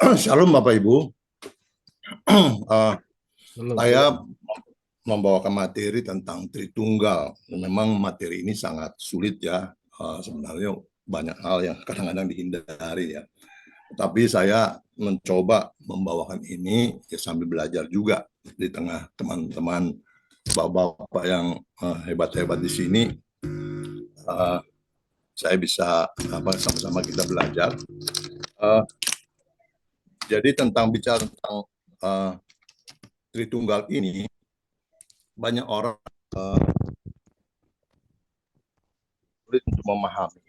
Shalom Bapak Ibu. Eh, Shalom, saya shalom. membawakan materi tentang Tritunggal. Memang materi ini sangat sulit ya. Sebenarnya banyak hal yang kadang-kadang dihindari ya. Tapi saya mencoba membawakan ini ya sambil belajar juga di tengah teman-teman bapak-bapak yang hebat-hebat di sini. Saya bisa sama-sama kita belajar. Eh, jadi bicara tentang uh, Tritunggal ini, banyak orang sulit untuk memahami.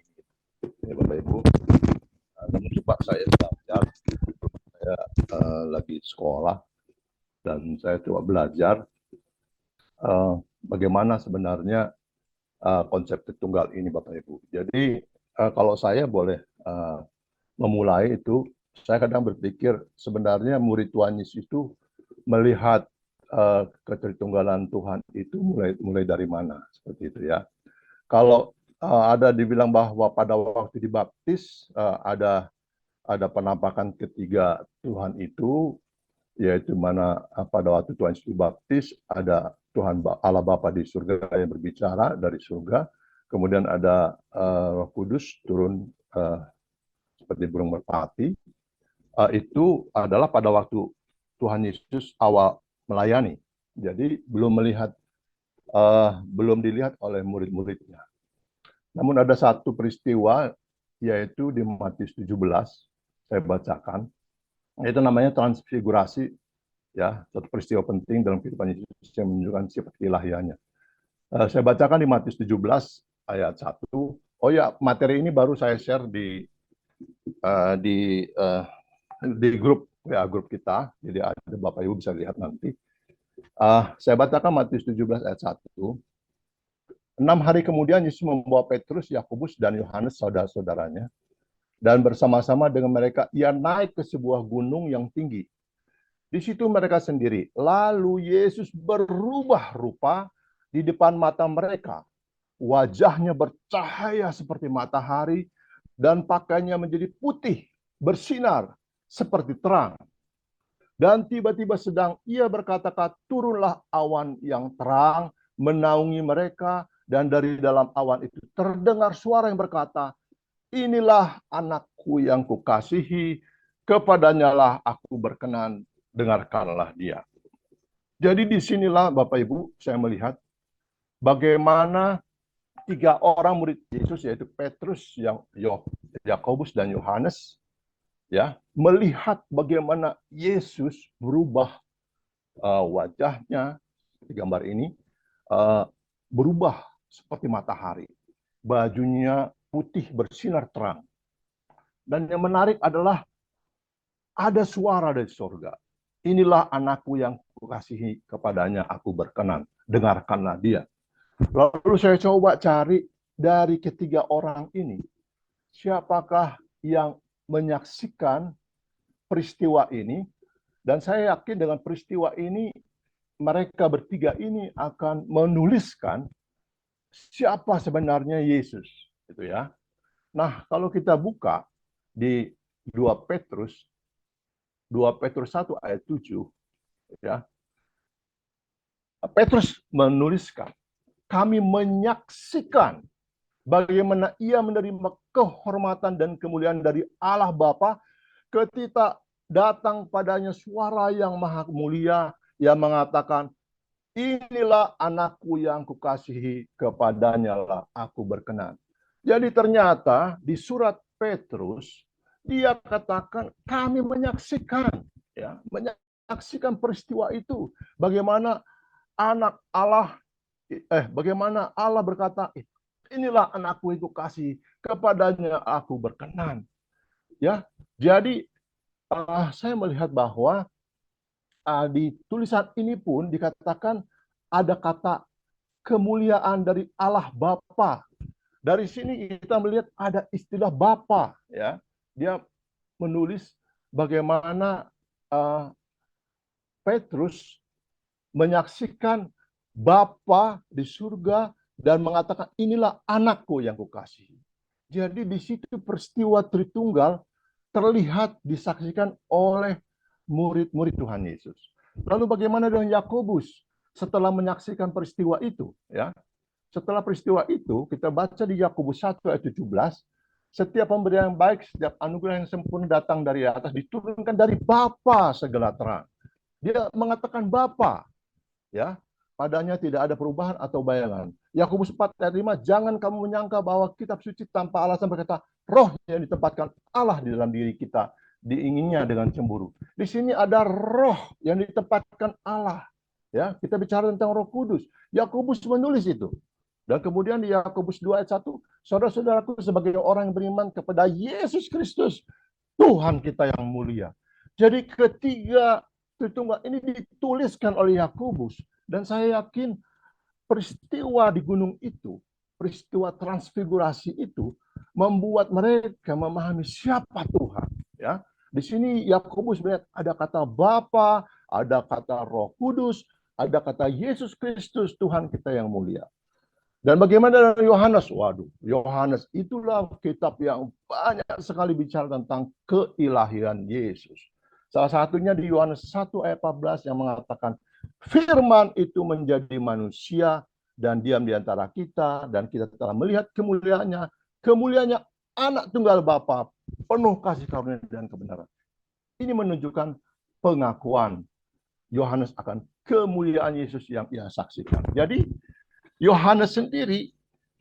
Ya, Bapak Ibu, namun coba saya belajar, saya lagi sekolah dan saya coba belajar bagaimana sebenarnya konsep Tritunggal ini, Bapak Ibu. Jadi kalau saya boleh memulai itu, saya kadang berpikir sebenarnya murid Tuhan Yesus itu melihat ketritunggalan Tuhan itu mulai dari mana, seperti itu ya. Kalau ada dibilang bahwa pada waktu dibaptis ada penampakan ketiga Tuhan itu, yaitu mana pada waktu Tuhan Yesus dibaptis ada Tuhan Allah Bapa di surga yang berbicara dari surga, kemudian ada Roh Kudus turun seperti burung merpati. Itu adalah pada waktu Tuhan Yesus awal melayani. Jadi belum dilihat oleh murid-muridnya. Namun ada satu peristiwa yaitu di Matius 17 saya bacakan. Itu namanya transfigurasi ya, satu peristiwa penting dalam kehidupan Yesus yang menunjukkan sifat ilahiannya. Saya bacakan di Matius 17 ayat 1. Oh ya, materi ini baru saya share uh, di uh, di grup ya, grup kita. Jadi ada Bapak Ibu bisa lihat nanti. Saya bacakan Matius 17 ayat 1. 6 hari kemudian Yesus membawa Petrus, Yakobus, dan Yohanes saudara-saudaranya, dan bersama-sama dengan mereka ia naik ke sebuah gunung yang tinggi. Di situ mereka sendiri. Lalu Yesus berubah rupa di depan mata mereka. Wajahnya bercahaya seperti matahari dan pakaiannya menjadi putih, bersinar seperti terang. Dan tiba-tiba sedang ia berkata-kata, turunlah awan yang terang menaungi mereka, dan dari dalam awan itu terdengar suara yang berkata, inilah anakku yang kukasihi, kepadanya lah aku berkenan, dengarkanlah dia. Jadi disinilah Bapak Ibu saya melihat bagaimana tiga orang murid Yesus yaitu Petrus, Yakobus dan Yohanes ya melihat bagaimana Yesus berubah wajahnya di gambar ini uh, berubah seperti matahari, bajunya putih bersinar terang. Dan yang menarik adalah ada suara dari surga. Inilah anakku yang kukasihi, kepadanya aku berkenan. Dengarkanlah dia. Lalu saya coba cari dari ketiga orang ini, siapakah yang menyaksikan peristiwa ini. Dan saya yakin dengan peristiwa ini, mereka bertiga ini akan menuliskan siapa sebenarnya Yesus. Gitu ya. Nah, kalau kita buka di 2 Petrus 1 ayat 7 ya. Petrus menuliskan, kami menyaksikan bagaimana ia menerima kehormatan dan kemuliaan dari Allah Bapa ketika datang padanya suara yang maha mulia yang mengatakan, inilah anakku yang kukasihi, kepadanya lah aku berkenan. Jadi ternyata di surat Petrus dia katakan kami menyaksikan ya, menyaksikan peristiwa itu, bagaimana anak Allah bagaimana Allah berkata, inilah anakku yang kukasihi, kepadanya aku berkenan. Ya, jadi saya melihat bahwa di tulisan ini pun dikatakan ada kata kemuliaan dari Allah Bapa. Dari sini kita melihat ada istilah Bapa, ya. Dia menulis bagaimana Petrus menyaksikan Bapa di surga dan mengatakan inilah anakku yang kukasihi. Jadi di situ peristiwa Tritunggal terlihat disaksikan oleh murid-murid Tuhan Yesus. Lalu bagaimana dengan Yakobus setelah menyaksikan peristiwa itu? Ya, setelah peristiwa itu, kita baca di Yakobus 1 ayat 17, setiap pemberian yang baik, setiap anugerah yang sempurna datang dari atas, diturunkan dari Bapa segala terang. Dia mengatakan Bapa, ya, padanya tidak ada perubahan atau bayangan. Yakobus 4 ayat 5, jangan kamu menyangka bahwa kitab suci tanpa alasan berkata, roh yang ditempatkan Allah di dalam diri kita, diinginnya dengan cemburu. Di sini ada roh yang ditempatkan Allah. Ya, kita bicara tentang Roh Kudus. Yakobus menulis itu. Dan kemudian di Yakobus 2 ayat 1, saudara-saudaraku sebagai orang yang beriman kepada Yesus Kristus, Tuhan kita yang mulia. Jadi ketiga Tritunggal ini dituliskan oleh Yakobus. Dan saya yakin peristiwa di gunung itu, peristiwa transfigurasi itu, membuat mereka memahami siapa Tuhan. Ya, di sini Yakobus melihat ada kata Bapa, ada kata Roh Kudus, ada kata Yesus Kristus, Tuhan kita yang mulia. Dan bagaimana dengan Yohanes? Waduh, Yohanes itulah kitab yang banyak sekali bicara tentang keilahian Yesus. Salah satunya di Yohanes 1 ayat 14 yang mengatakan, Firman itu menjadi manusia dan diam di antara kita, dan kita telah melihat kemuliaannya, kemuliaannya anak tunggal Bapa, penuh kasih karunia dan kebenaran. Ini menunjukkan pengakuan Yohanes akan kemuliaan Yesus yang ia saksikan. Jadi, Yohanes sendiri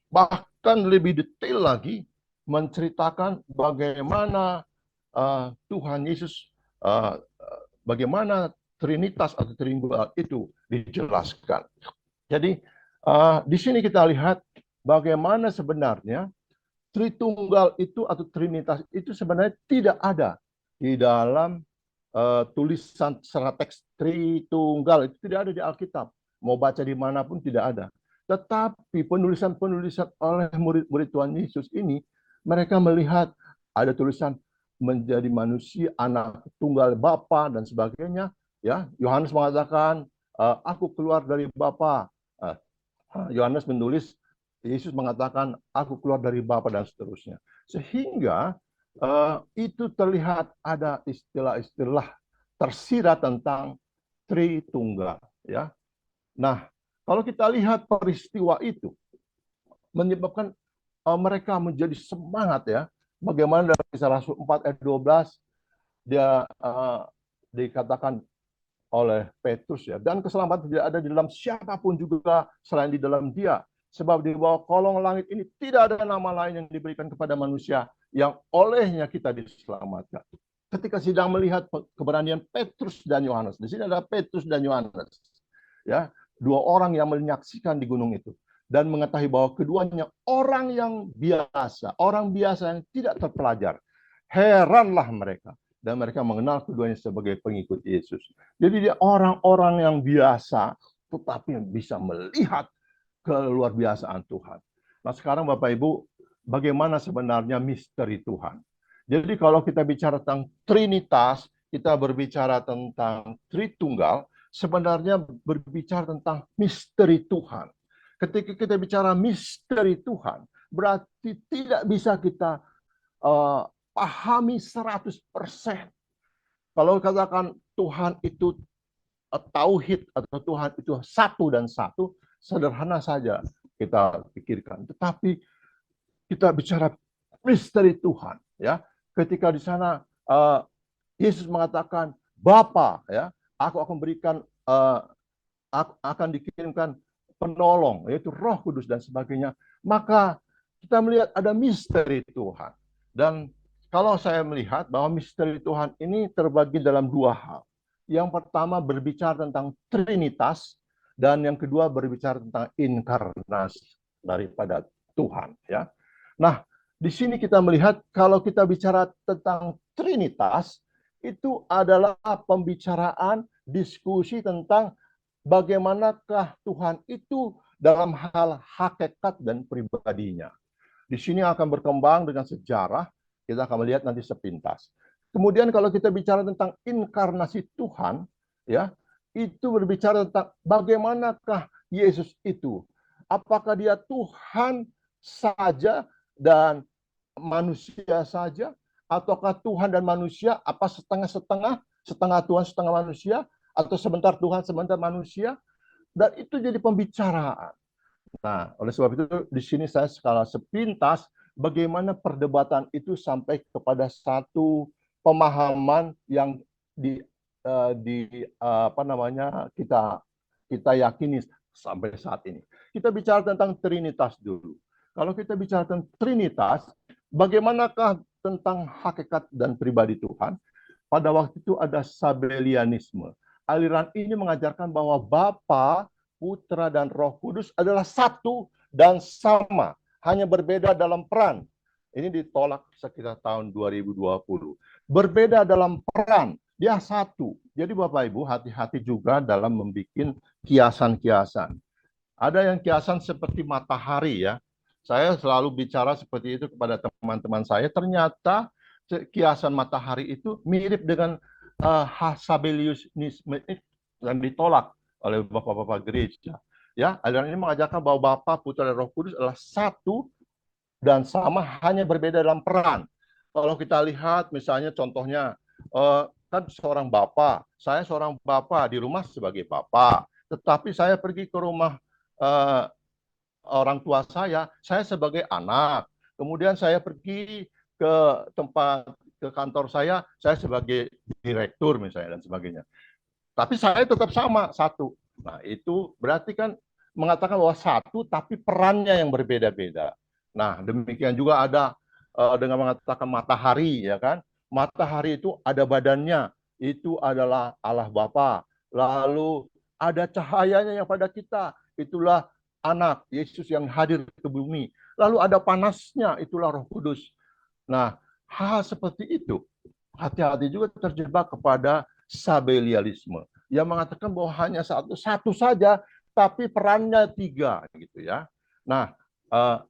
bahkan lebih detail lagi menceritakan bagaimana Tuhan Yesus, bagaimana Trinitas atau Tritunggal itu dijelaskan. Jadi di sini kita lihat bagaimana sebenarnya Tritunggal itu atau Trinitas itu sebenarnya tidak ada di dalam tulisan secara teks Tritunggal, itu tidak ada di Alkitab. Mau baca di manapun tidak ada. Tetapi penulisan-penulisan oleh murid-murid Tuhan Yesus ini, mereka melihat ada tulisan menjadi manusia, anak tunggal Bapa dan sebagainya. Ya, Yohanes mengatakan, aku keluar dari Bapa. Yohanes menulis, Yesus mengatakan, aku keluar dari Bapa dan seterusnya. Sehingga itu terlihat ada istilah-istilah tersirat tentang Tritunggal. Ya, nah, kalau kita lihat peristiwa itu menyebabkan mereka menjadi semangat ya. Bagaimana dalam Kisah Rasul 4 ayat 12 dia dikatakan oleh Petrus ya, dan keselamatan tidak ada di dalam siapapun juga selain di dalam Dia. Sebab di bawah kolong langit ini tidak ada nama lain yang diberikan kepada manusia yang olehnya kita diselamatkan. Ketika sedang melihat keberanian Petrus dan Yohanes, di sini ada Petrus dan Yohanes, ya, dua orang yang menyaksikan di gunung itu dan mengetahui bahwa keduanya orang yang biasa yang tidak terpelajar. Heranlah mereka dan mereka mengenal keduanya sebagai pengikut Yesus. Jadi dia orang-orang yang biasa tetapi yang bisa melihat keluar biasaan Tuhan. Nah, sekarang Bapak Ibu, bagaimana sebenarnya misteri Tuhan? Jadi kalau kita bicara tentang Trinitas, kita berbicara tentang Tritunggal, sebenarnya berbicara tentang misteri Tuhan. Ketika kita bicara misteri Tuhan, berarti tidak bisa kita pahami 100%. Kalau katakan Tuhan itu tauhid atau Tuhan itu satu dan satu, sederhana saja kita pikirkan. Tetapi kita bicara misteri Tuhan, ya. Ketika di sana Yesus mengatakan, Bapa, ya, aku akan berikan, akan dikirimkan penolong, yaitu Roh Kudus dan sebagainya. Maka kita melihat ada misteri Tuhan. Dan kalau saya melihat bahwa misteri Tuhan ini terbagi dalam dua hal. Yang pertama berbicara tentang Trinitas, dan yang kedua berbicara tentang inkarnasi daripada Tuhan. Ya. Nah, di sini kita melihat kalau kita bicara tentang Trinitas, itu adalah pembicaraan diskusi tentang bagaimanakah Tuhan itu dalam hal hakikat dan pribadinya. Di sini akan berkembang dengan sejarah, kita akan melihat nanti sepintas. Kemudian kalau kita bicara tentang inkarnasi Tuhan, ya, itu berbicara tentang bagaimanakah Yesus itu. Apakah dia Tuhan saja dan manusia saja, ataukah Tuhan dan manusia, apa setengah-setengah, setengah Tuhan, setengah manusia, atau sebentar Tuhan, sebentar manusia, dan itu jadi pembicaraan. Nah, oleh sebab itu di sini saya skala sepintas bagaimana perdebatan itu sampai kepada satu pemahaman yang apa namanya kita yakini sampai saat ini. Kita bicara tentang Trinitas dulu. Kalau kita bicara tentang Trinitas, bagaimanakah tentang hakikat dan pribadi Tuhan? Pada waktu itu ada Sabellianisme. Aliran ini mengajarkan bahwa Bapa, Putra, dan Roh Kudus adalah satu dan sama, hanya berbeda dalam peran. Ini ditolak sekitar tahun 2020. Berbeda dalam peran, dia satu. Jadi Bapak Ibu hati-hati juga dalam membuat kiasan-kiasan. Ada yang kiasan seperti matahari ya. Saya selalu bicara seperti itu kepada teman-teman saya. Ternyata kiasan matahari itu mirip dengan Sabellianisme yang ditolak oleh bapak-bapak gereja. Ya, aliran ini mengajarkan bahwa Bapa, Putra, dan Roh Kudus adalah satu dan sama, hanya berbeda dalam peran. Kalau kita lihat misalnya contohnya, kan seorang bapak, saya seorang bapak di rumah sebagai bapak, tetapi saya pergi ke rumah orang tua saya sebagai anak. Kemudian saya pergi ke kantor saya sebagai direktur misalnya dan sebagainya. Tapi saya tetap sama, satu. Nah, itu berarti kan mengatakan bahwa satu tapi perannya yang berbeda-beda. Nah, demikian juga ada dengan mengatakan matahari, ya kan? Matahari itu ada badannya, itu adalah Allah Bapa. Lalu ada cahayanya yang pada kita, itulah anak Yesus yang hadir ke bumi. Lalu ada panasnya, itulah Roh Kudus. Nah, hal seperti itu hati-hati juga terjebak kepada Sabellianisme yang mengatakan bahwa hanya satu saja, tapi perannya tiga, gitu ya. Nah,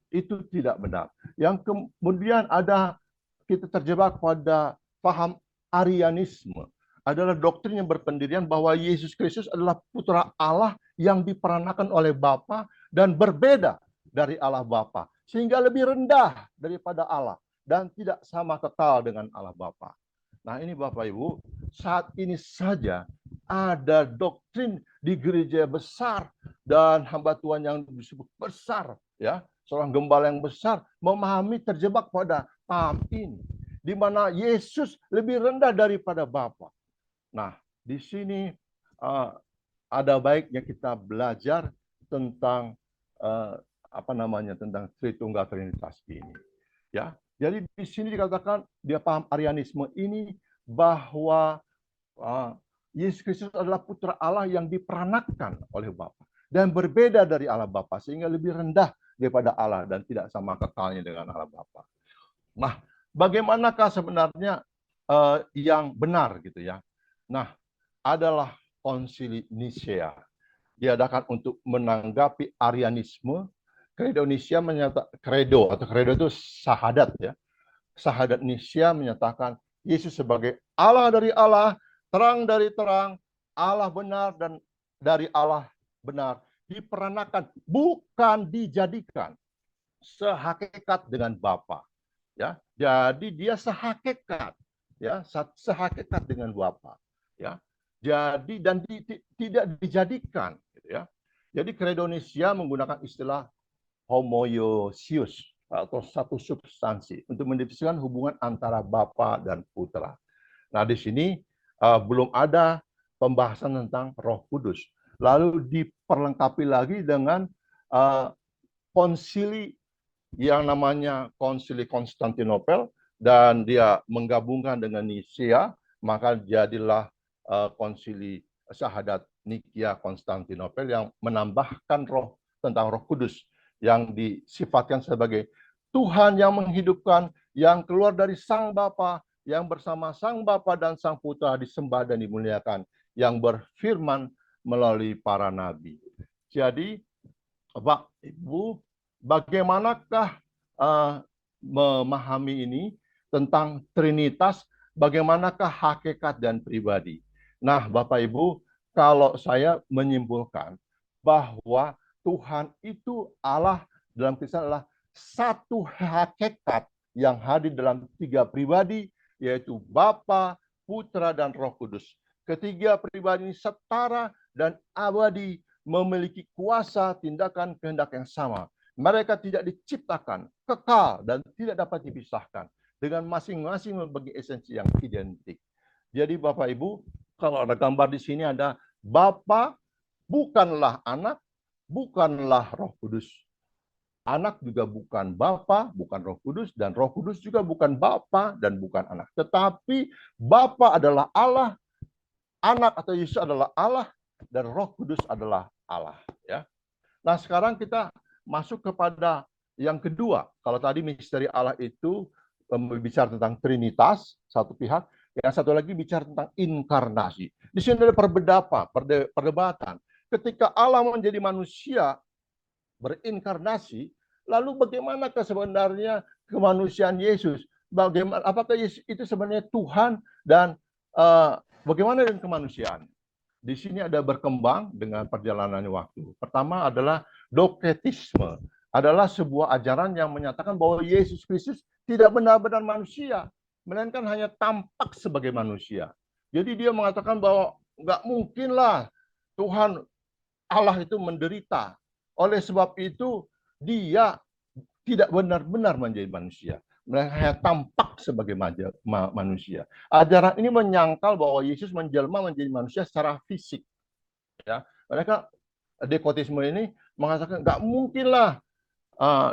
itu tidak benar. Yang kemudian ada kita terjebak pada paham Arianisme, adalah doktrin yang berpendirian bahwa Yesus Kristus adalah Putra Allah yang diperankan oleh Bapa dan berbeda dari Allah Bapa, sehingga lebih rendah daripada Allah dan tidak sama kekal dengan Allah Bapa. Nah, ini Bapak Ibu, saat ini saja ada doktrin di gereja besar dan hamba Tuhan yang disebut besar, ya, seorang gembala yang besar memahami terjebak pada paham ini, di mana Yesus lebih rendah daripada Bapa. Nah, di sini ada baiknya kita belajar tentang tentang Tritunggal Trinitas ini, ya. Jadi di sini dikatakan dia paham Arianisme ini bahwa Yesus Kristus adalah Putra Allah yang diperanakkan oleh Bapa dan berbeda dari Allah Bapa, sehingga lebih rendah daripada Allah dan tidak sama kekalnya dengan Allah Bapa. Nah, bagaimanakah sebenarnya yang benar gitu ya? Nah, adalah Konsili Nisea diadakan untuk menanggapi Arianisme. Kredo Nisea menyatakan, kredo itu syahadat ya. Syahadat Nisea menyatakan Yesus sebagai Allah dari Allah, terang dari terang, Allah benar dan dari Allah benar, diperanakan, bukan dijadikan, sehakikat dengan Bapa. Ya, jadi dia sehakikat, ya, sehakikat dengan Bapa. Ya, jadi dan tidak dijadikan, gitu ya. Jadi Kredo Nisea menggunakan istilah homoiousios atau satu substansi untuk mendefinisikan hubungan antara Bapa dan Putra. Nah, di sini belum ada pembahasan tentang Roh Kudus. Lalu diperlengkapi lagi dengan konsili yang namanya Konsili Konstantinopel, dan dia menggabungkan dengan Nisea, maka jadilah konsili syahadat Nikia Konstantinopel yang menambahkan tentang Roh Kudus yang disifatkan sebagai Tuhan yang menghidupkan, yang keluar dari Sang Bapa, yang bersama Sang Bapa dan Sang Putra disembah dan dimuliakan, yang berfirman melalui para nabi. Jadi, Bapak Ibu, bagaimanakah memahami ini tentang Trinitas, bagaimanakah hakikat dan pribadi? Nah, Bapak Ibu, kalau saya menyimpulkan bahwa Tuhan itu Allah dalam Kristen adalah satu hakikat yang hadir dalam tiga pribadi, yaitu Bapa, Putra, dan Roh Kudus. Ketiga pribadi ini setara dan abadi, memiliki kuasa tindakan kehendak yang sama. Mereka tidak diciptakan, kekal, dan tidak dapat dipisahkan, dengan masing-masing membagi esensi yang identik. Jadi Bapak Ibu, kalau ada gambar di sini ada Bapa, bukanlah anak, bukanlah Roh Kudus. Anak juga bukan Bapa, bukan Roh Kudus, dan Roh Kudus juga bukan Bapa dan bukan anak. Tetapi Bapa adalah Allah, anak atau Yesus adalah Allah, dan Roh Kudus adalah Allah. Ya. Nah sekarang kita masuk kepada yang kedua. Kalau tadi misteri Allah itu bicara tentang Trinitas, satu pihak, yang satu lagi bicara tentang inkarnasi. Di sini ada perdebatan. Ketika Allah menjadi manusia, berinkarnasi, lalu bagaimanakah sebenarnya kemanusiaan Yesus? Bagaimana, apakah Yesus itu sebenarnya Tuhan, dan bagaimana dengan kemanusiaan? Di sini ada berkembang dengan perjalanan waktu. Pertama adalah doketisme, adalah sebuah ajaran yang menyatakan bahwa Yesus Kristus tidak benar-benar manusia, melainkan hanya tampak sebagai manusia. Jadi dia mengatakan bahwa nggak mungkinlah Tuhan Allah itu menderita. Oleh sebab itu dia tidak benar-benar menjadi manusia. Mereka hanya tampak sebagai manusia. Ajaran ini menyangkal bahwa Yesus menjelma menjadi manusia secara fisik. Ya, mereka dekotisme ini mengatakan nggak mungkinlah,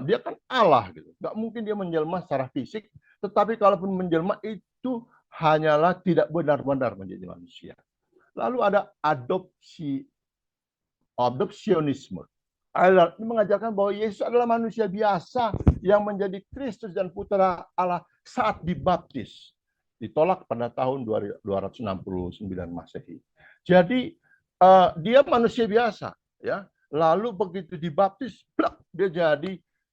dia kan Allah gitu, nggak mungkin dia menjelma secara fisik. Tetapi kalaupun menjelma itu hanyalah tidak benar-benar menjadi manusia. Lalu ada adopsionisme. Ini mengajarkan bahwa Yesus adalah manusia biasa yang menjadi Kristus dan Putra Allah saat dibaptis. Ditolak pada tahun 269 Masehi. Jadi dia manusia biasa, ya. Lalu begitu dibaptis, dia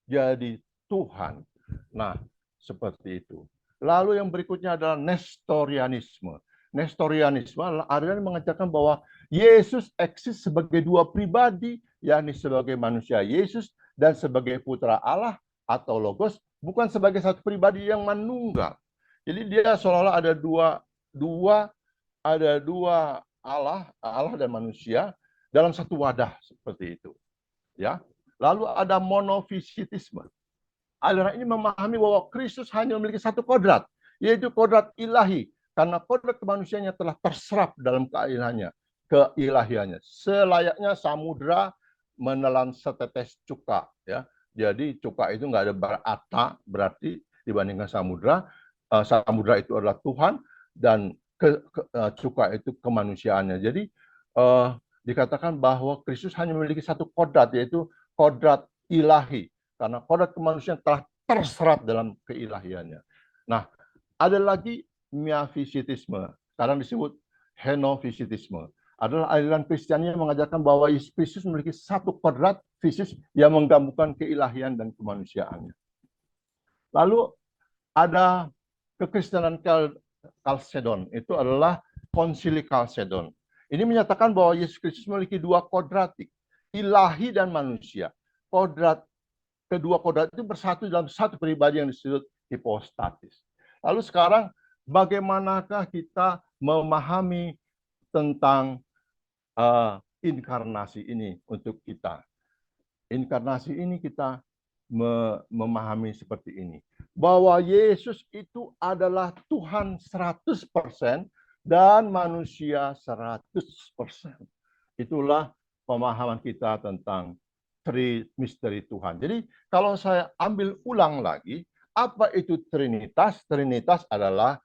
jadi Tuhan. Nah, seperti itu. Lalu yang berikutnya adalah Nestorianisme. Nestorianisme adalah aliran yang mengajarkan bahwa Yesus eksis sebagai dua pribadi, yakni sebagai manusia Yesus dan sebagai putra Allah atau Logos, bukan sebagai satu pribadi yang manunggal. Jadi dia seolah-olah ada dua Allah dan manusia dalam satu wadah seperti itu. Ya. Lalu ada monofisitisme. Aliran ini memahami bahwa Kristus hanya memiliki satu kodrat, yaitu kodrat ilahi, karena kodrat kemanusiaannya telah terserap dalam keilahiannya, selayaknya samudra menelan setetes cuka. Ya, jadi cuka itu nggak ada berata berarti dibandingkan samudra. Samudra itu adalah Tuhan dan cuka itu kemanusiaannya. Jadi dikatakan bahwa Kristus hanya memiliki satu kodrat, yaitu kodrat ilahi, karena kodrat kemanusiaan telah terserap dalam keilahiannya. Nah, ada lagi miafisitisme, sekarang disebut henofisitisme. Adalah aliran Kristiani yang mengajarkan bahwa Yesus Kristus memiliki satu kodrat fisik yang menggabungkan keilahian dan kemanusiaannya. Lalu ada kekristenan Kalsedon, itu adalah konsili Kalsedon. Ini menyatakan bahwa Yesus Kristus memiliki dua kodratik, ilahi dan manusia. Kedua kodrat itu bersatu dalam satu pribadi yang disebut hipostatis. Lalu sekarang bagaimanakah kita memahami tentang inkarnasi ini untuk kita? Inkarnasi ini kita memahami seperti ini, bahwa Yesus itu adalah Tuhan 100% dan manusia 100%. Itulah pemahaman kita tentang misteri Tuhan. Jadi kalau saya ambil ulang lagi, apa itu Trinitas? Trinitas adalah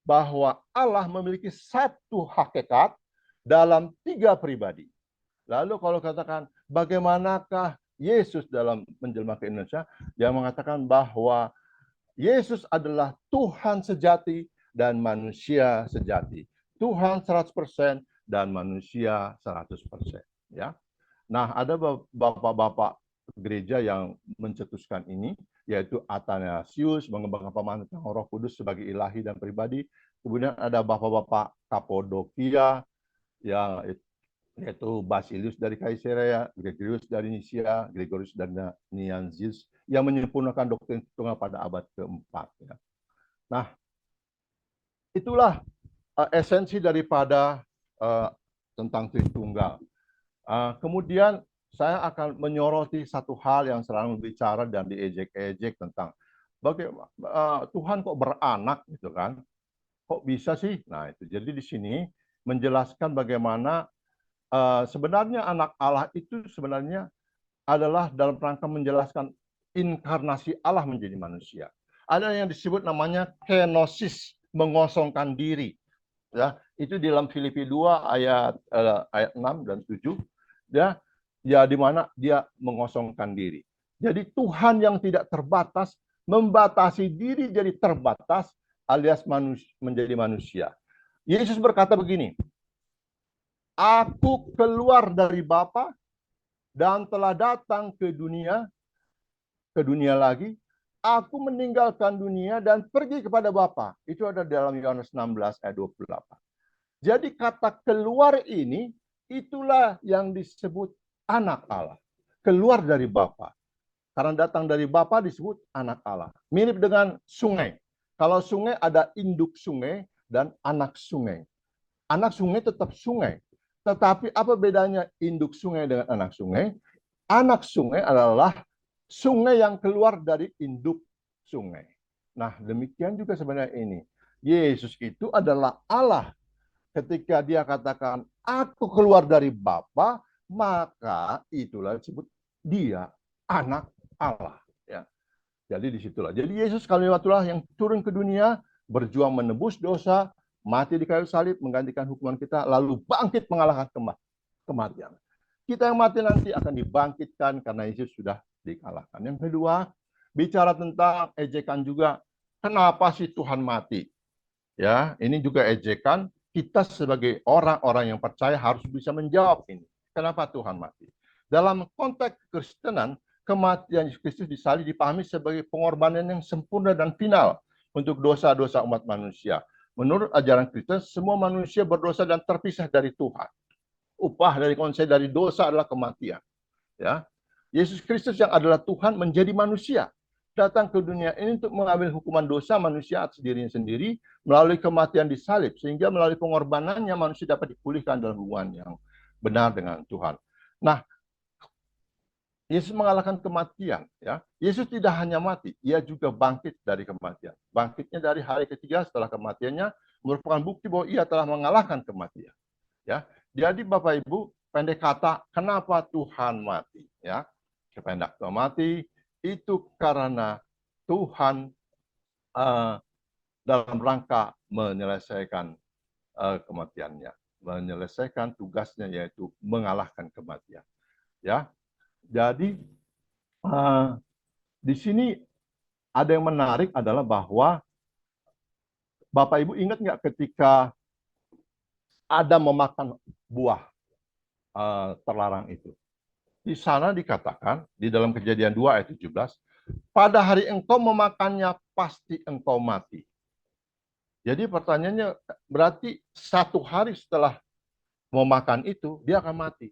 bahwa Allah memiliki satu hakikat dalam tiga pribadi. Lalu kalau katakan bagaimanakah Yesus dalam menjelma ke Indonesia, dia mengatakan bahwa Yesus adalah Tuhan sejati dan manusia sejati. Tuhan 100% dan manusia 100%. Ya. Nah, ada bapak-bapak gereja yang mencetuskan ini, yaitu Athanasius mengembangkan pemahaman tentang Roh Kudus sebagai ilahi dan pribadi. Kemudian ada bapak-bapak Kapodokia, yang yaitu Basilius dari Kaisarea, Gregorius dari Nisia, Gregorius dari Nazianzus, yang menyempurnakan doktrin Tritunggal pada abad keempat. Ya. Nah, itulah esensi daripada tentang Tritunggal. Kemudian saya akan menyoroti satu hal yang selalu bicara dan diejek-ejek tentang bagaimana Tuhan kok beranak gitu kan? Kok bisa sih? Nah, itu. Jadi di sini menjelaskan bagaimana sebenarnya anak Allah itu sebenarnya adalah dalam rangka menjelaskan inkarnasi Allah menjadi manusia. Ada yang disebut namanya kenosis, mengosongkan diri. Ya, itu di dalam Filipi 2 ayat 6 dan 7. Ya, di mana dia mengosongkan diri. Jadi Tuhan yang tidak terbatas membatasi diri jadi terbatas alias menjadi manusia. Yesus berkata begini, "Aku keluar dari Bapa dan telah datang ke dunia lagi. Aku meninggalkan dunia dan pergi kepada Bapa." Itu ada dalam Yohanes 16 ayat 28. Jadi kata keluar ini itulah yang disebut anak Allah. Keluar dari Bapa. Karena datang dari Bapa disebut anak Allah. Mirip dengan sungai. Kalau sungai ada induk sungai dan anak sungai. Anak sungai tetap sungai. Tetapi apa bedanya induk sungai dengan anak sungai? Anak sungai adalah sungai yang keluar dari induk sungai. Nah, demikian juga sebenarnya ini. Yesus itu adalah Allah. Ketika dia katakan, aku keluar dari Bapa, maka itulah disebut dia anak Allah. Ya. Jadi disitulah. Jadi Yesus kalimatullah yang turun ke dunia, berjuang menebus dosa, mati di kayu salib, menggantikan hukuman kita, lalu bangkit mengalahkan kematian. Kita yang mati nanti akan dibangkitkan karena Yesus sudah dikalahkan. Yang kedua, bicara tentang ejekan juga, kenapa sih Tuhan mati? Ya, ini juga ejekan. Kita sebagai orang-orang yang percaya harus bisa menjawab ini. Kenapa Tuhan mati? Dalam konteks Kristenan, kematian Yesus Kristus disalib dipahami sebagai pengorbanan yang sempurna dan final untuk dosa-dosa umat manusia. Menurut ajaran Kristen, semua manusia berdosa dan terpisah dari Tuhan. Upah dari konsep dari dosa adalah kematian. Ya, Yesus Kristus yang adalah Tuhan menjadi manusia, datang ke dunia ini untuk mengambil hukuman dosa manusia atas dirinya sendiri melalui kematian di salib, sehingga melalui pengorbanannya manusia dapat dipulihkan dalam hubungan yang benar dengan Tuhan. Nah, Yesus mengalahkan kematian. Ya, Yesus tidak hanya mati, ia juga bangkit dari kematian. Bangkitnya dari hari ketiga setelah kematiannya merupakan bukti bahwa ia telah mengalahkan kematian. Ya, jadi Bapak Ibu, pendek kata, kenapa Tuhan mati? Ya, pendek kata mati itu karena Tuhan dalam rangka menyelesaikan kematiannya, menyelesaikan tugasnya yaitu mengalahkan kematian. Ya, jadi di sini ada yang menarik adalah bahwa Bapak Ibu ingat nggak ketika Adam memakan buah terlarang itu? Di sana dikatakan di dalam Kejadian 2 ayat 17, pada hari engkau memakannya pasti engkau mati. Jadi pertanyaannya berarti 1 hari setelah memakan itu dia akan mati.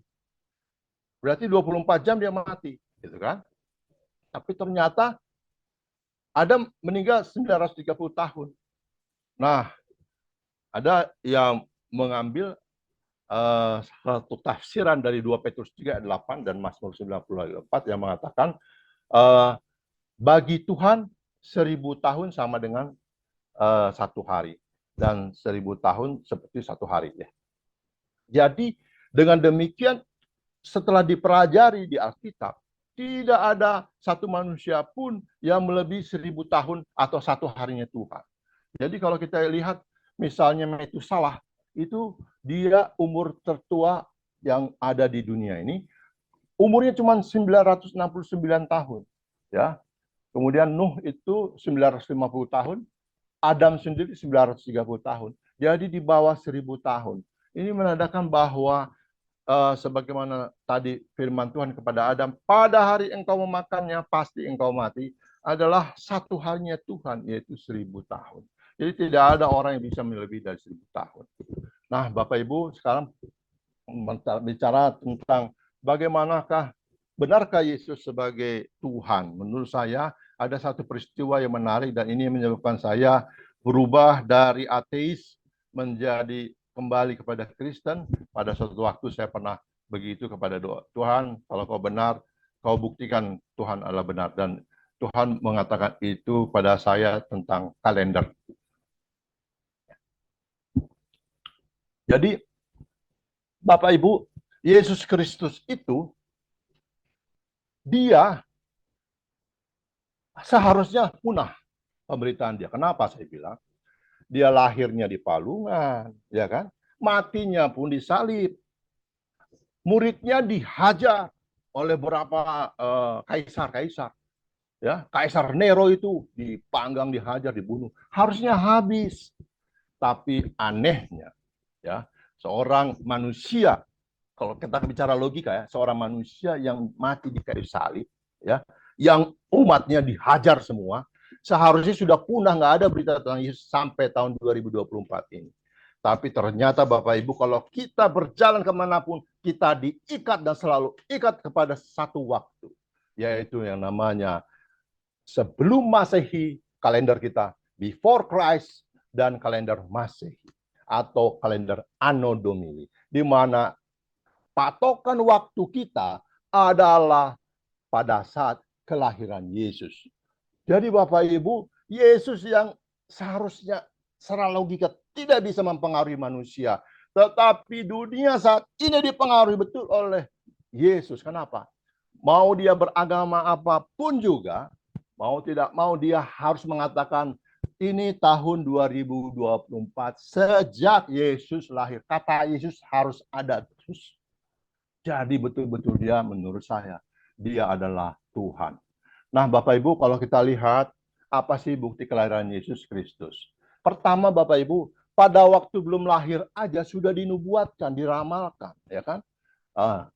Berarti 24 jam dia mati, gitu kan? Tapi ternyata Adam meninggal 930 tahun. Nah, ada yang mengambil satu tafsiran dari 2 Petrus 3 ayat 8 dan Mazmur 94 yang mengatakan bagi Tuhan 1000 tahun sama dengan 1 hari dan 1000 tahun seperti 1 hari ya. Jadi dengan demikian setelah dipelajari di Alkitab tidak ada satu manusia pun yang melebihi 1000 tahun atau 1 harinya Tuhan. Jadi kalau kita lihat misalnya Metusalah itu dia umur tertua yang ada di dunia ini umurnya cuma 969 tahun ya. Kemudian Nuh itu 950 tahun, Adam sendiri 930 tahun. Jadi di bawah 1000 tahun. Ini menandakan bahwa sebagaimana tadi firman Tuhan kepada Adam, pada hari engkau memakannya pasti engkau mati, adalah 1 harinya Tuhan, yaitu 1000 tahun. Jadi tidak ada orang yang bisa melebihi dari 1000 tahun. Nah, Bapak Ibu, sekarang bicara tentang bagaimanakah benarkah Yesus sebagai Tuhan? Menurut saya ada satu peristiwa yang menarik dan ini menyebabkan saya berubah dari ateis menjadi kembali kepada Kristen. Pada suatu waktu saya pernah begitu kepada doa, Tuhan, kalau kau benar, kau buktikan Tuhan adalah benar. Dan Tuhan mengatakan itu pada saya tentang kalender. Jadi, Bapak Ibu, Yesus Kristus itu, dia seharusnya punah pemberitaan dia. Kenapa saya bilang? Dia lahirnya di palungan, ya kan? Matinya pun disalib. Muridnya dihajar oleh beberapa kaisar-kaisar. Ya, Kaisar Nero itu dipanggang, dihajar, dibunuh. Harusnya habis. Tapi anehnya, ya, seorang manusia, kalau kita bicara logika ya, seorang manusia yang mati di kayu salib, ya, yang umatnya dihajar semua, seharusnya sudah punah, nggak ada berita tentang Yesus sampai tahun 2024 ini. Tapi ternyata Bapak Ibu, kalau kita berjalan kemanapun, kita diikat dan selalu ikat kepada satu waktu, yaitu yang namanya sebelum Masehi, kalender kita before Christ, dan kalender Masehi atau kalender Anno Domini, di mana patokan waktu kita adalah pada saat kelahiran Yesus. Jadi Bapak Ibu, Yesus yang seharusnya secara logika tidak bisa mempengaruhi manusia, tetapi dunia saat ini dipengaruhi betul oleh Yesus. Kenapa? Mau dia beragama apapun juga, mau tidak mau dia harus mengatakan ini tahun 2024 sejak Yesus lahir. Kata Yesus harus ada terus. Jadi betul-betul dia menurut saya dia adalah Tuhan. Nah, Bapak Ibu, kalau kita lihat apa sih bukti kelahiran Yesus Kristus? Pertama, Bapak Ibu, pada waktu belum lahir aja sudah dinubuatkan, diramalkan, ya kan?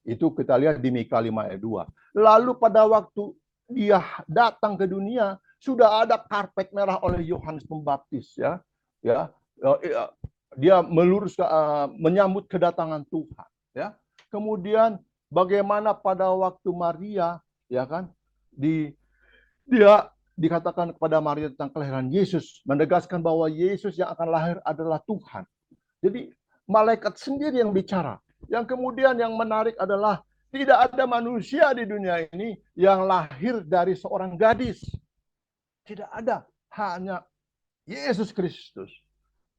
Itu kita lihat di Mika 5 ayat 2. Lalu pada waktu dia datang ke dunia, sudah ada karpet merah oleh Yohanes Pembaptis, ya. Dia menyambut kedatangan Tuhan, ya. Kemudian bagaimana pada waktu Maria, ya kan, dia dikatakan kepada Maria tentang kelahiran Yesus, menegaskan bahwa Yesus yang akan lahir adalah Tuhan. Jadi malaikat sendiri yang bicara. Yang kemudian yang menarik adalah tidak ada manusia di dunia ini yang lahir dari seorang gadis. Tidak ada, hanya Yesus Kristus.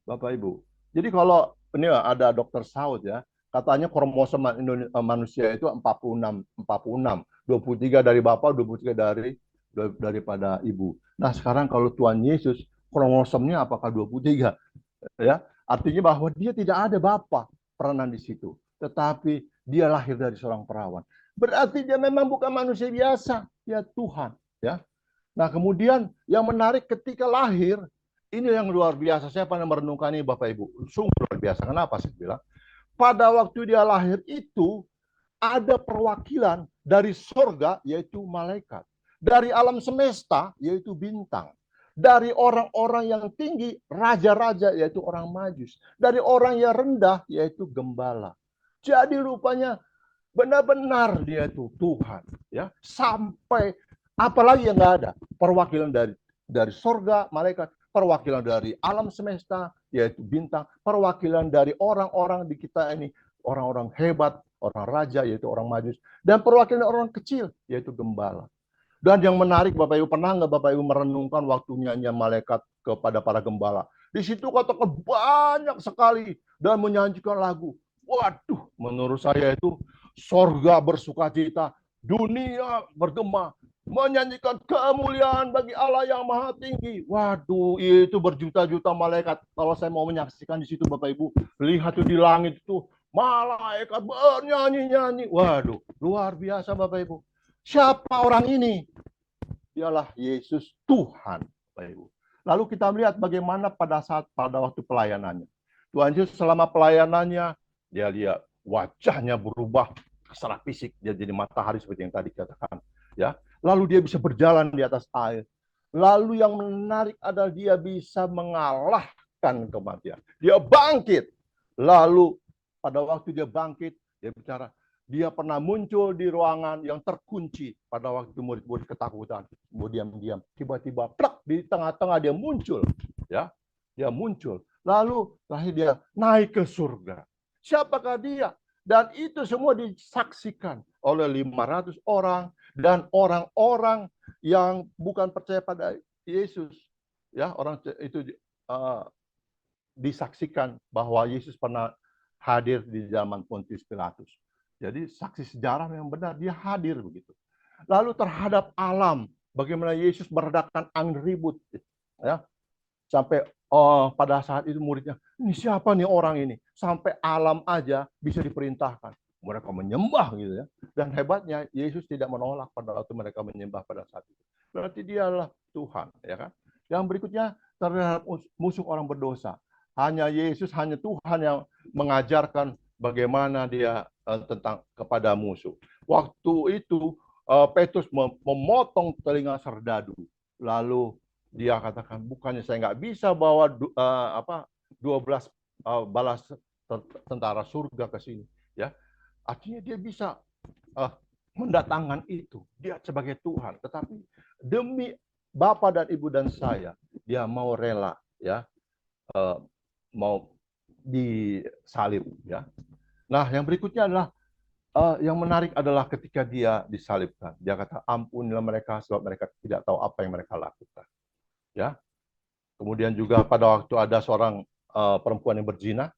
Bapak Ibu. Jadi kalau ini ada dokter Saud ya, katanya kromosom manusia itu 46, 23 dari bapak, 23 daripada ibu. Nah, sekarang kalau Tuhan Yesus kromosomnya apakah 23? Ya, artinya bahwa dia tidak ada bapak peranan di situ, tetapi dia lahir dari seorang perawan. Berarti dia memang bukan manusia biasa, ya Tuhan, ya. Nah, kemudian yang menarik ketika lahir, ini yang luar biasa. Saya pernah merenungkan ini Bapak Ibu. Sungguh luar biasa. Kenapa saya bilang? Pada waktu dia lahir itu, ada perwakilan dari sorga, yaitu malaikat. Dari alam semesta, yaitu bintang. Dari orang-orang yang tinggi, raja-raja, yaitu orang majus. Dari orang yang rendah, yaitu gembala. Jadi rupanya benar-benar dia itu Tuhan. Ya, sampai apalagi yang nggak ada. Perwakilan dari sorga, malaikat. Perwakilan dari alam semesta, yaitu bintang. Perwakilan dari orang-orang di kita ini. Orang-orang hebat, orang raja, yaitu orang majus. Dan perwakilan orang kecil, yaitu gembala. Dan yang menarik, Bapak Ibu, pernah nggak Bapak Ibu merenungkan waktu nyanyi malaikat kepada para gembala? Di situ katakan banyak sekali dan menyanyikan lagu. Waduh, menurut saya itu sorga bersukacita, dunia bergema, menyanyikan kemuliaan bagi Allah yang maha tinggi. Waduh, itu berjuta-juta malaikat. Kalau saya mau menyaksikan di situ, Bapak Ibu, lihat tuh di langit itu malaikat bernyanyi-nyanyi. Waduh, luar biasa Bapak Ibu. Siapa orang ini? Dialah Yesus Tuhan, Bapak Ibu. Lalu kita melihat bagaimana pada waktu pelayanannya. Tuhan Yesus selama pelayanannya, dia lihat wajahnya berubah secara fisik, dia jadi matahari seperti yang tadi katakan, ya. Lalu dia bisa berjalan di atas air. Lalu yang menarik adalah dia bisa mengalahkan kematian. Dia bangkit. Lalu pada waktu dia bangkit, dia bicara, Dia pernah muncul di ruangan yang terkunci pada waktu murid-murid ketakutan. Kemudian diam, tiba-tiba plak di tengah-tengah dia muncul, ya. Dia muncul. Lalu terakhir dia naik ke surga. Siapakah dia? Dan itu semua disaksikan oleh 500 orang dan orang-orang yang bukan percaya pada Yesus. Ya, orang itu disaksikan bahwa Yesus pernah hadir di zaman Pontius Pilatus. Jadi saksi sejarah yang benar, dia hadir begitu. Lalu terhadap alam, bagaimana Yesus meredakan angin ribut, ya, sampai pada saat itu muridnya, ini siapa nih orang ini? Sampai alam aja bisa diperintahkan. Mereka menyembah gitu ya. Dan hebatnya Yesus tidak menolak pada waktu mereka menyembah pada saat itu. Berarti dialah Tuhan, ya kan? Yang berikutnya terhadap musuh orang berdosa. Hanya Yesus, hanya Tuhan yang mengajarkan bagaimana dia tentang kepada musuh. Waktu itu Petrus memotong telinga serdadu. Lalu dia katakan, bukannya saya nggak bisa bawa 12 balas tentara surga ke sini, ya. Artinya dia bisa mendatangkan itu. Dia sebagai Tuhan, tetapi demi Bapa dan Ibu dan saya, dia mau rela, ya, mau disalib, ya. Nah, yang berikutnya adalah yang menarik adalah ketika dia disalibkan. Dia kata, ampunilah mereka sebab mereka tidak tahu apa yang mereka lakukan. Ya. Kemudian juga pada waktu ada seorang perempuan yang berzina,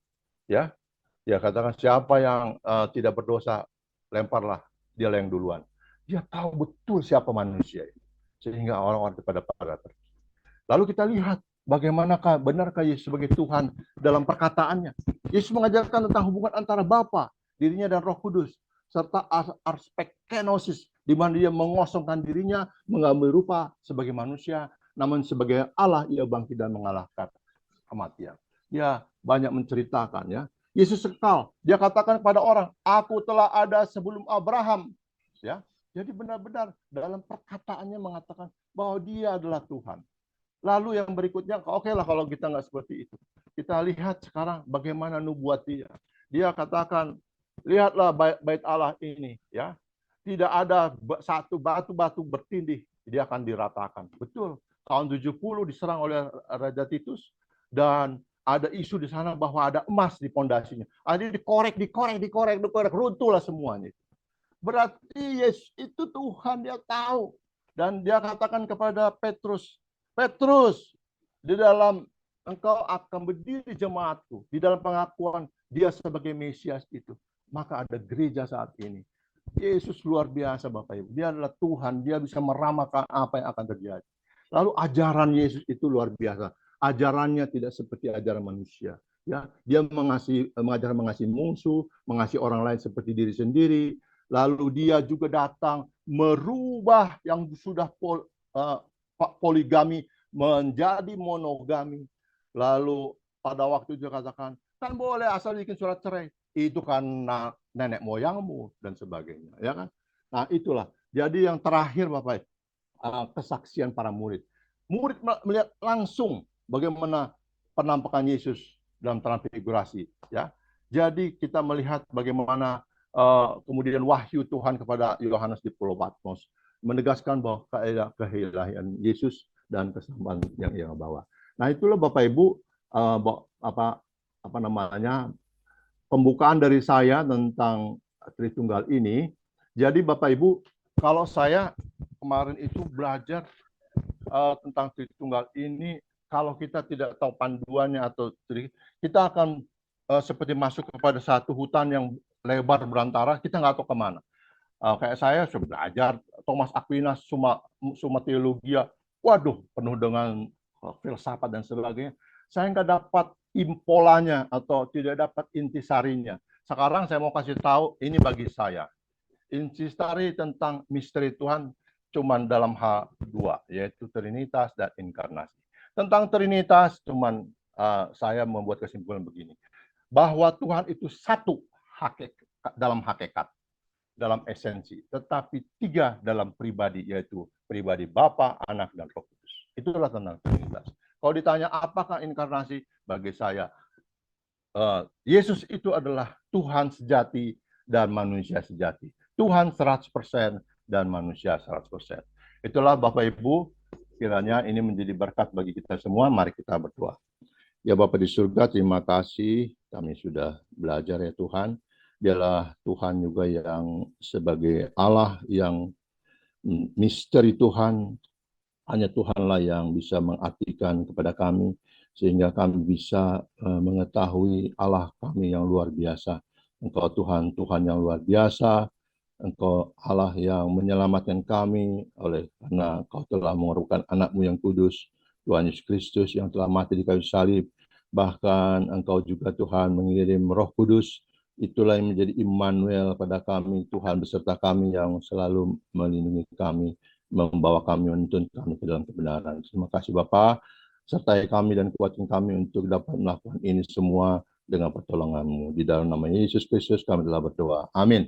ya, dia katakan siapa yang tidak berdosa, lemparlah dia yang duluan. Dia tahu betul siapa manusia itu, sehingga orang-orang pada pergi. Lalu kita lihat bagaimanakah benarkah Yesus sebagai Tuhan dalam perkataannya. Yesus mengajarkan tentang hubungan antara Bapa, dirinya dan Roh Kudus, serta aspek kenosis, di mana dia mengosongkan dirinya, mengambil rupa sebagai manusia, namun sebagai Allah ia bangkit dan mengalahkan kematian. Dia banyak menceritakan, ya. Yesus kekal. Dia katakan kepada orang, aku telah ada sebelum Abraham. Ya. Jadi benar-benar dalam perkataannya mengatakan bahwa dia adalah Tuhan. Lalu yang berikutnya, oke lah kalau kita nggak seperti itu. Kita lihat sekarang bagaimana nubuat dia. Dia katakan, lihatlah bait Allah ini, ya. Tidak ada satu batu-batu bertindih, dia akan diratakan. Betul. Tahun 70 diserang oleh Raja Titus dan ada isu di sana bahwa ada emas di pondasinya. Ada dikorek, runtuhlah semuanya. Berarti Yesus itu Tuhan, dia tahu. Dan dia katakan kepada Petrus, Petrus, di dalam engkau akan berdiri jemaatku, di dalam pengakuan dia sebagai Mesias itu. Maka ada gereja saat ini. Yesus luar biasa Bapak Ibu. Dia adalah Tuhan, dia bisa meramalkan apa yang akan terjadi. Lalu ajaran Yesus itu luar biasa. Ajarannya tidak seperti ajaran manusia. Ya, dia mengajarkan mengasihi musuh, mengasihi orang lain seperti diri sendiri. Lalu dia juga datang merubah yang sudah poligami menjadi monogami. Lalu pada waktu itu dia katakan, kan boleh asal bikin surat cerai. Itu karena nenek moyangmu dan sebagainya, ya kan? Nah, itulah. Jadi yang terakhir Bapak, kesaksian para murid. Murid melihat langsung bagaimana penampakan Yesus dalam transfigurasi, ya. Jadi kita melihat bagaimana kemudian wahyu Tuhan kepada Yohanes di Pulau Patmos menegaskan bahwa keilahian Yesus dan kesamaan yang ia bawa. Nah, itulah Bapak Ibu apa namanya pembukaan dari saya tentang Tritunggal ini. Jadi Bapak Ibu, kalau saya kemarin itu belajar tentang Tritunggal ini, kalau kita tidak tahu panduannya atau kita akan seperti masuk kepada satu hutan yang lebar berantara, kita nggak tahu kemana. Kayak saya sudah belajar Thomas Aquinas, Summa Theologia, waduh, penuh dengan filsafat dan sebagainya. Saya nggak dapat impolannya atau tidak dapat intisarinya. Sekarang saya mau kasih tahu, ini bagi saya. Intisari tentang misteri Tuhan cuman dalam H2, yaitu Trinitas dan Inkarnasi. Tentang Trinitas, cuman saya membuat kesimpulan begini, bahwa Tuhan itu satu dalam hakikat, dalam esensi, tetapi tiga dalam pribadi, yaitu pribadi Bapa, Anak, dan Roh Kudus. Itulah tentang Trinitas. Kalau ditanya apakah inkarnasi, bagi saya Yesus itu adalah Tuhan sejati dan manusia sejati. Tuhan 100% dan manusia 100%. Itulah Bapak Ibu, kiranya ini menjadi berkat bagi kita semua. Mari kita berdoa. Ya Bapa di surga, terima kasih kami sudah belajar ya Tuhan. Dialah Tuhan juga yang sebagai Allah yang misteri Tuhan. Hanya Tuhanlah yang bisa mengartikan kepada kami, sehingga kami bisa mengetahui Allah kami yang luar biasa. Engkau Tuhan, Tuhan yang luar biasa. Engkau Allah yang menyelamatkan kami oleh karena Engkau telah mengorbankan anakmu yang kudus, Tuhan Yesus Kristus yang telah mati di kayu salib. Bahkan Engkau juga Tuhan mengirim Roh Kudus. Itulah yang menjadi Immanuel pada kami, Tuhan beserta kami yang selalu melindungi kami, membawa kami, menuntun kami ke dalam kebenaran. Terima kasih Bapa, sertai kami dan kuatkan kami untuk dapat melakukan ini semua dengan pertolongan-Mu. Di dalam nama Yesus Kristus kami telah berdoa. Amin.